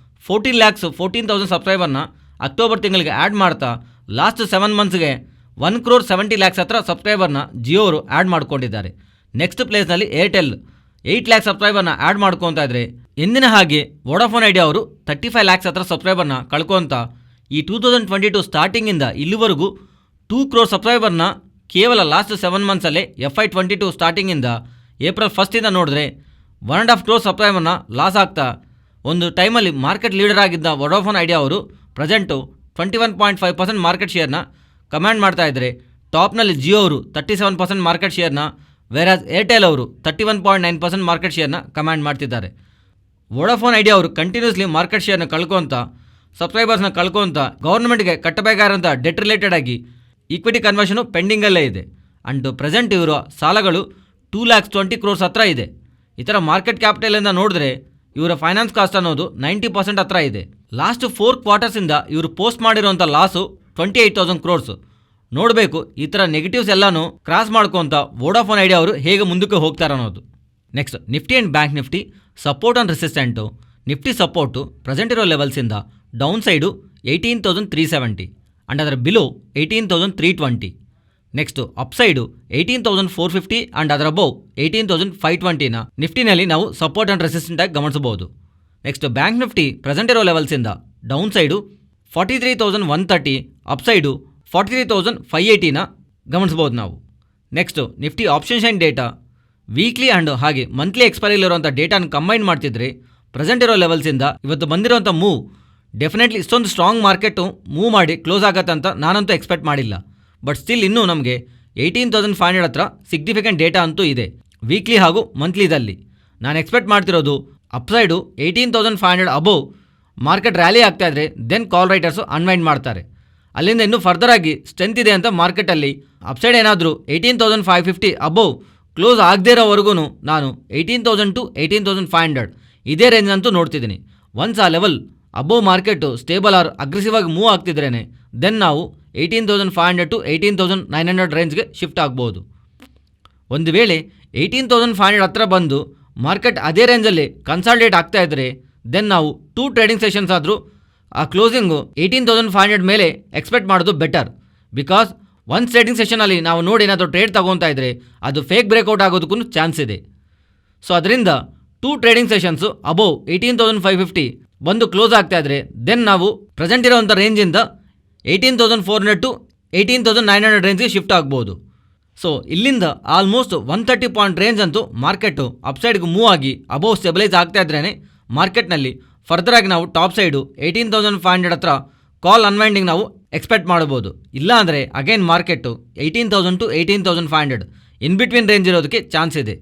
14,14,000 ಸಬ್ಸ್ಕ್ರೈಬರ್ನ ಅಕ್ಟೋಬರ್ ತಿಂಗಳಿಗೆ ಆ್ಯಡ್ ಮಾಡ್ತಾ ಲಾಸ್ಟ್ 7 ಮಂತ್ಸ್ಗೆ 1,70,00,000 ಹತ್ರ ಸಬ್ಸ್ಕ್ರೈಬರ್ನ ಜಿಯೋ ಅವರು ಆ್ಯಡ್ ಮಾಡ್ಕೊಂಡಿದ್ದಾರೆ. ನೆಕ್ಸ್ಟ್ ಪ್ಲೇಸ್ನಲ್ಲಿ ಏರ್ಟೆಲ್ 8 ಲ್ಯಾಕ್ ಸಬ್ಸ್ಕ್ರೈಬರ್ನ ಆ್ಯಡ್ ಮಾಡ್ಕೊತಾ ಇದ್ರೆ, ಎಂದಿನ ಹಾಗೆ ವೋಡಾಫೋನ್ ಐಡಿಯಾ ಅವರು 35 ಲ್ಯಾಕ್ಸ್ ಹತ್ರ ಸಬ್ಸ್ಕ್ರೈಬರ್ನ ಕಳ್ಕೊತ ಈ 2022 ಸ್ಟಾರ್ಟಿಂಗಿಂದ ಇಲ್ಲಿವರೆಗೂ 2 crore ಸಬ್ಸ್ಕ್ರೈಬರ್ನ ಕೇವಲ ಲಾಸ್ಟ್ 7 ಮಂತ್ಸಲ್ಲೇ FY22 ಸ್ಟಾರ್ಟಿಂಗಿಂದ ಏಪ್ರಿಲ್ 1 ನೋಡಿದ್ರೆ 1.5 crore ಸಬ್ಸ್ಕ್ರೈಬರ್ನ ಲಾಸ್ ಆಗ್ತಾ ಒಂದು ಟೈಮಲ್ಲಿ ಮಾರ್ಕೆಟ್ ಲೀಡರ್ ಆಗಿದ್ದ ವೋಡಾಫೋನ್ ಐಡಿಯಾ ಅವರು ಪ್ರೆಸೆಂಟು 21.5% ಮಾರ್ಕೆಟ್ ಶೇರ್ನ ಕಮಾಂಡ್ ಮಾಡ್ತಾ ಇದ್ದಾರೆ. ಟಾಪ್ನಲ್ಲಿ ಜಿಯೋ ಅವರು 37% ಮಾರ್ಕೆಟ್ ಶೇರ್ನ, ವೇರಾಸ್ ಏರ್ಟೆಲ್ ಅವರು 31.9% ಮಾರ್ಕೆಟ್ ಶೇರ್ನ ಕಮಾಂಡ್ ಮಾಡ್ತಿದ್ದಾರೆ. ವೋಡಾಫೋನ್ ಐಡಿಯಾ ಅವರು ಕಂಟಿನ್ಯೂಸ್ಲಿ ಮಾರ್ಕೆಟ್ ಶೇರ್ನ ಕಳ್ಕೊತ ಸಬ್ಸ್ಕ್ರೈಬರ್ಸ್ನ ಕಳ್ಕೊತ ಗೌರ್ಮೆಂಟ್ಗೆ ಕಟ್ಟಬೇಕಾಗಿರೋಂಥ ಡೆಟ್ ರಿಲೇಟೆಡ್ ಆಗಿ ಈಕ್ವಿಟಿ ಕನ್ವರ್ಷನು ಪೆಂಡಿಂಗಲ್ಲೇ ಇದೆ. ಆ್ಯಂಡ್ ಪ್ರೆಸೆಂಟ್ ಇವರು ಸಾಲಗಳು 220 crores ಹತ್ರ ಇದೆ. ಈ ಥರ ಮಾರ್ಕೆಟ್ ಕ್ಯಾಪಿಟಲಿಂದ ನೋಡಿದ್ರೆ ಇವರ ಫೈನಾನ್ಸ್ ಕಾಸ್ಟ್ ಅನ್ನೋದು 90% ಹತ್ರ ಇದೆ. ಲಾಸ್ಟ್ 4 ಕ್ವಾರ್ಟರ್ಸಿಂದ ಇವರು ಪೋಸ್ಟ್ ಮಾಡಿರೋಂಥ ಲಾಸು 28,000 crores. ನೋಡಬೇಕು ಈ ಥರ ನೆಗೆಟಿವ್ಸ್ ಎಲ್ಲನೂ ಕ್ರಾಸ್ ಮಾಡ್ಕೊತ ವೋಡಾಫೋನ್ ಐಡಿಯಾ ಅವರು ಹೇಗೆ ಮುಂದಕ್ಕೆ ಹೋಗ್ತಾರೆ ಅನ್ನೋದು. Next Nifty and bank Nifty support and resistant. Nifty support present ಇರೋ ಲೆವೆಲ್ಸಿಂದ ಡೌನ್ ಸೈಡು 18,370 ಆ್ಯಂಡ್ ಅದರ ಬಿಲೋ 18,320. ನೆಕ್ಸ್ಟು ಅಪ್ಸೈಡು 18,450 ಆ್ಯಂಡ್ ಅದರ ಅಬೌವ್ 18,520ನ ನಿಫ್ಟಿನಲ್ಲಿ ನಾವು ಸಪೋರ್ಟ್ ಆ್ಯಂಡ್ ರೆಸಿಸ್ಟೆಂಟಾಗಿ ಗಮನಿಸಬಹುದು. ನೆಕ್ಸ್ಟ್ ಬ್ಯಾಂಕ್ ನಿಫ್ಟಿ ಪ್ರೆಸೆಂಟ್ ಇರೋ ಲೆವೆಲ್ಸಿಂದ ಡೌನ್ ಸೈಡು 43,130, ಅಪ್ಸೈಡು 43,580ನ ಗಮನಿಸ್ಬೋದು ನಾವು. Next Nifty option shine data weekly and ಹಾಗೆ monthly ಎಕ್ಸ್ಪೈರಿಲಿರುವಂಥ ಡೇಟಾನ combine ಮಾಡ್ತಿದ್ರೆ ಪ್ರೆಸೆಂಟ್ ಇರೋ ಲೆವೆಲ್ಸಿಂದ ಇವತ್ತು ಬಂದಿರೋಂಥ ಮೂವ್ ಡೆಫಿನೆಟ್ಲಿ ಇಷ್ಟೊಂದು ಸ್ಟ್ರಾಂಗ್ ಮಾರ್ಕೆಟು ಮೂವ್ ಮಾಡಿ ಕ್ಲೋಸ್ ಆಗತ್ತಂತ ನಾನಂತೂ ಎಕ್ಸ್ಪೆಕ್ಟ್ ಮಾಡಿಲ್ಲ. ಬಟ್ ಸ್ಟಿಲ್ ಇನ್ನೂ ನಮಗೆ 18,500 ಹತ್ರ ಸಿಗ್ನಿಫಿಕೆಂಟ್ ಡೇಟಾ ಅಂತೂ ಇದೆ ವೀಕ್ಲಿ ಹಾಗೂ ಮಂತ್ಲಿದಲ್ಲಿ. ನಾನು ಎಕ್ಸ್ಪೆಕ್ಟ್ ಮಾಡ್ತಿರೋದು ಅಪ್ಸೈಡು 18,500 ಅಬೋವ್ ಮಾರ್ಕೆಟ್ ರ್ಯಾಲಿ ಆಗ್ತಾ ಇದ್ರೆ ದೆನ್ ಕಾಲ್ ರೈಟರ್ಸು ಅನ್ವೈಂಡ್ ಮಾಡ್ತಾರೆ. ಅಲ್ಲಿಂದ ಇನ್ನೂ ಫರ್ದರ್ ಆಗಿ ಸ್ಟ್ರೆಂತ್ ಇದೆ ಅಂತ ಮಾರ್ಕೆಟಲ್ಲಿ ಅಪ್ಸೈಡ್ ಏನಾದರೂ 18,550 ಅಬೋವ್ ಕ್ಲೋಸ್ ಆಗದೇ ಇರೋವರೆಗೂ ನಾನು 18,000 to 18,500 ಇದೇ ರೇಂಜ್ ಅಂತೂ ನೋಡ್ತಿದ್ದೀನಿ. ಒನ್ಸ್ ಆ level above market stable or aggressive ಆಗಿ ಮೂವ್ ಆಗ್ತಿದ್ರೇ ದೆನ್ ನಾವು 18,500 to 18,900 ರೇಂಜ್ಗೆ ಶಿಫ್ಟ್ ಆಗ್ಬೋದು. ಒಂದು ವೇಳೆ 18,500 ಹತ್ರ ಬಂದು ಮಾರ್ಕೆಟ್ ಅದೇ ರೇಂಜಲ್ಲಿ ಕನ್ಸಾಲ್ಟೇಟ್ ಆಗ್ತಾ ಇದ್ದರೆ ದೆನ್ ನಾವು 2 ಟ್ರೇಡಿಂಗ್ ಸೆಷನ್ಸ್ ಆದರೂ ಆ ಕ್ಲೋಸಿಂಗು 18,500 ಮೇಲೆ ಎಕ್ಸ್ಪೆಕ್ಟ್ ಮಾಡೋದು ಬೆಟರ್. ಬಿಕಾಸ್ ಒಂದು ಟ್ರೇಡಿಂಗ್ ಸೆಷನಲ್ಲಿ ನಾವು ನೋಡಿ ಏನಾದರೂ ಟ್ರೇಡ್ ತಗೊತಾ ಇದ್ದರೆ ಅದು ಫೇಕ್ ಬ್ರೇಕ್ಔಟ್ ಆಗೋದಕ್ಕೂ ಚಾನ್ಸ್ ಇದೆ. ಸೊ ಅದರಿಂದ 2 ಟ್ರೇಡಿಂಗ್ ಸೆಷನ್ಸು ಅಬೋವ್ 18,550 ಬಂದು ಕ್ಲೋಸ್ ಆಗ್ತಾ ಇದ್ದರೆ ದೆನ್ ನಾವು ಪ್ರೆಸೆಂಟ್ ಇರೋವಂಥ ರೇಂಜಿಂದ 18,400 to 18,900 ರೇಂಜ್ಗೆ ಶಿಫ್ಟ್ ಆಗ್ಬೋದು. ಸೊ ಇಲ್ಲಿಂದ ಆಲ್ಮೋಸ್ಟ್ 130 ಪಾಯಿಂಟ್ ರೇಂಜ್ ಅಂತೂ ಮಾರ್ಕೆಟು ಅಪ್ಸೈಡ್ಗೆ ಮೂವ್ ಆಗಿ ಅಬೋವ್ ಸ್ಟೆಬಿಲೈಸ್ ಆಗ್ತಾ ಇದ್ರೇ ಮಾರ್ಕೆಟ್ನಲ್ಲಿ ಫರ್ದರ್ ಆಗಿ ನಾವು ಟಾಪ್ ಸೈಡು 18,500 ಹತ್ರ ಕಾಲ್ ಅನ್ವೈಂಡಿಂಗ್ ನಾವು ಎಕ್ಸ್ಪೆಕ್ಟ್ ಮಾಡ್ಬೋದು. ಇಲ್ಲ ಅಂದರೆ again market 18,000 to 18,500 in between range ಇರೋದಕ್ಕೆ ಚಾನ್ಸ್ ಇದೆ.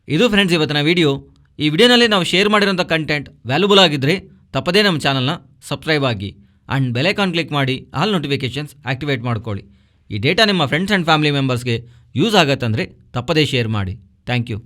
ಇದು ಫ್ರೆಂಡ್ಸ್ ಇವತ್ತಿನ ವಿಡಿಯೋ. ಈ ವಿಡಿಯೋನಲ್ಲಿ ನಾವು ಶೇರ್ ಮಾಡಿರೋಂಥ ಕಂಟೆಂಟ್ ವ್ಯಾಲ್ಯೂಬಲ್ ಆಗಿದ್ದರೆ ತಪ್ಪದೇ ನಮ್ಮ ಚಾನಲ್ನ ಸಬ್ಸ್ಕ್ರೈಬ್ ಆಗಿ ಆ್ಯಂಡ್ ಬೆಲೈಕಾನ್ ಕ್ಲಿಕ್ ಮಾಡಿ ಆಲ್ ನೋಟಿಫಿಕೇಷನ್ಸ್ ಆ್ಯಕ್ಟಿವೇಟ್ ಮಾಡ್ಕೊಳ್ಳಿ. ಈ ಡೇಟಾ ನಿಮ್ಮ ಫ್ರೆಂಡ್ಸ್ ಆ್ಯಂಡ್ ಫ್ಯಾಮಿಲಿ ಮೆಂಬರ್ಸ್ಗೆ ಯೂಸ್ ಆಗತ್ತಂದರೆ ತಪ್ಪದೇ ಶೇರ್ ಮಾಡಿ. Thank you.